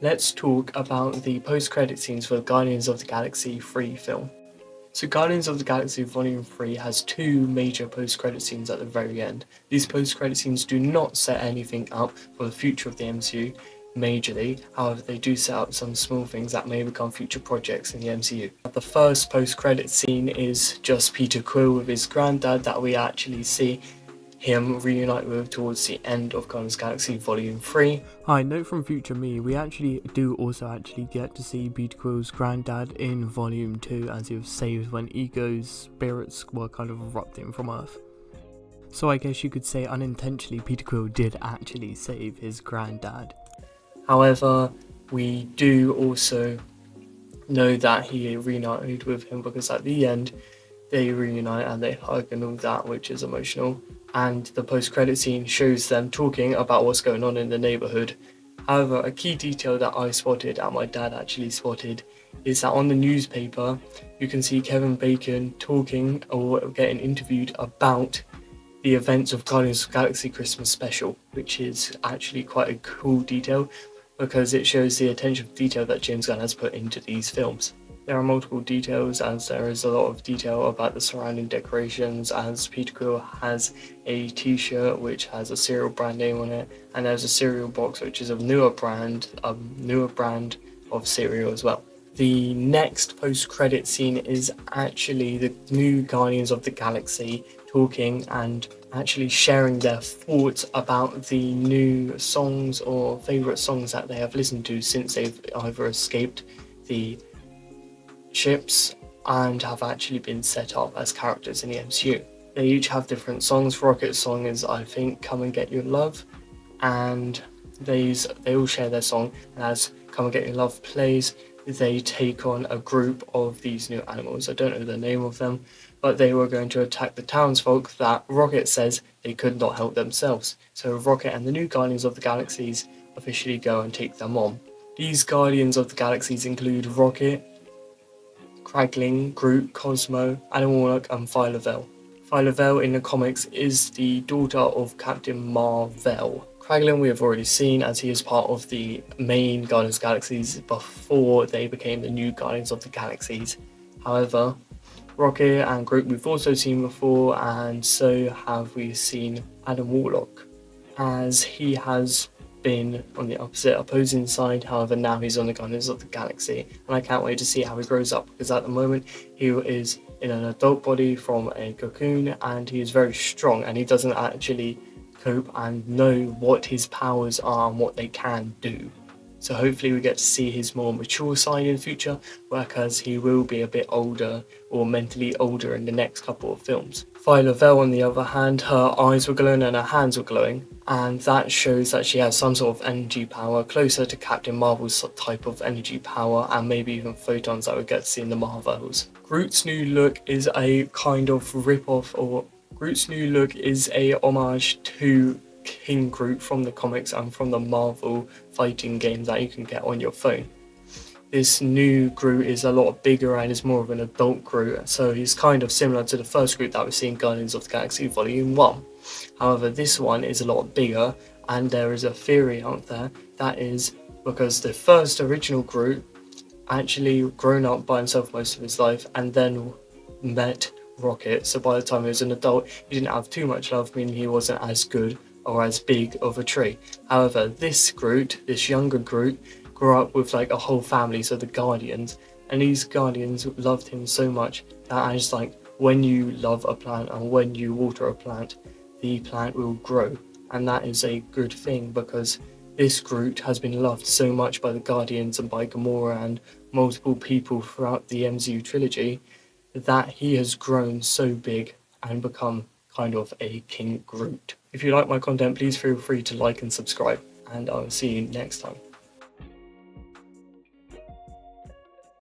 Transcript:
let's talk about the post-credit scenes for the Guardians of the Galaxy 3 film. So Guardians of the Galaxy Volume 3 has two major post-credit scenes at the very end. These post-credit scenes do not set anything up for the future of the MCU majorly, however they do set up some small things that may become future projects in the MCU. The first post-credit scene is just Peter Quill with his granddad that we actually see him reunite with towards the end of Guardians of the Galaxy Volume 3. Hi, note from future me, we do also get to see Peter Quill's granddad in Volume 2 as he was saved when Ego's spirits were kind of erupting from Earth. So I guess you could say unintentionally Peter Quill did actually save his granddad. However, we do also know that he reunited with him because at the end they reunite and they hug and all that, which is emotional. And the post-credit scene shows them talking about what's going on in the neighborhood. However, a key detail that I spotted and my dad actually spotted is that on the newspaper you can see Kevin Bacon talking or getting interviewed about the events of Guardians of the Galaxy Christmas special, which is actually quite a cool detail because it shows the attention to detail that James Gunn has put into these films. There are multiple details, as there is a lot of detail about the surrounding decorations, as Peter Quill has a t-shirt which has a cereal brand name on it, and there's a cereal box which is a newer brand of cereal as well. The next post-credit scene is actually the new Guardians of the Galaxy talking and actually sharing their thoughts about the new songs or favourite songs that they have listened to since they've either escaped the ships and have actually been set up as characters in the MCU. They each have different songs. Rocket's song is, I think, Come and Get Your Love, and they all share their song, and as Come and Get Your Love plays, they take on a group of these new animals. I don't know the name of them, but they were going to attack the townsfolk that Rocket says they could not help themselves. So Rocket and the new Guardians of the Galaxies officially go and take them on. These Guardians of the Galaxies include Rocket, Kraglin, Groot, Cosmo, Adam Warlock, and Phyla-Vell. Phyla-Vell in the comics is the daughter of Captain Marvel. Kraglin we have already seen, as he is part of the main Guardians of the Galaxies before they became the new Guardians of the Galaxies. However, Rocket and Groot we've also seen before, and so have we seen Adam Warlock, as he has been on the opposing side. However, now he's on the Guardians of the Galaxy, and I can't wait to see how he grows up, because at the moment he is in an adult body from a cocoon and he is very strong, and he doesn't actually cope and know what his powers are and what they can do. So hopefully we get to see his more mature side in the future, whereas he will be a bit older or mentally older in the next couple of films. Phyla-Vell on the other hand, her eyes were glowing and her hands were glowing, and that shows that she has some sort of energy power closer to Captain Marvel's type of energy power, and maybe even photons that we get to see in the Marvels. Groot's new look is a kind of rip-off, or Groot's new look is a homage to King Groot from the comics and from the Marvel fighting games that you can get on your phone. This new Groot is a lot bigger and is more of an adult Groot, so he's kind of similar to the first Groot that we see in Guardians of the Galaxy Volume 1. However, this one is a lot bigger, and there is a theory out there that is because the first original Groot actually grown up by himself most of his life and then met Rocket, so by the time he was an adult he didn't have too much love, meaning he wasn't as good or as big of a tree. However, this Groot, this younger Groot, grew up with like a whole family, so the Guardians, and these Guardians loved him so much that it's like when you love a plant and when you water a plant, the plant will grow, and that is a good thing because this Groot has been loved so much by the Guardians and by Gamora and multiple people throughout the MCU trilogy that he has grown so big and become kind of a King Groot. If you like my content, please feel free to like and subscribe, and I'll see you next time.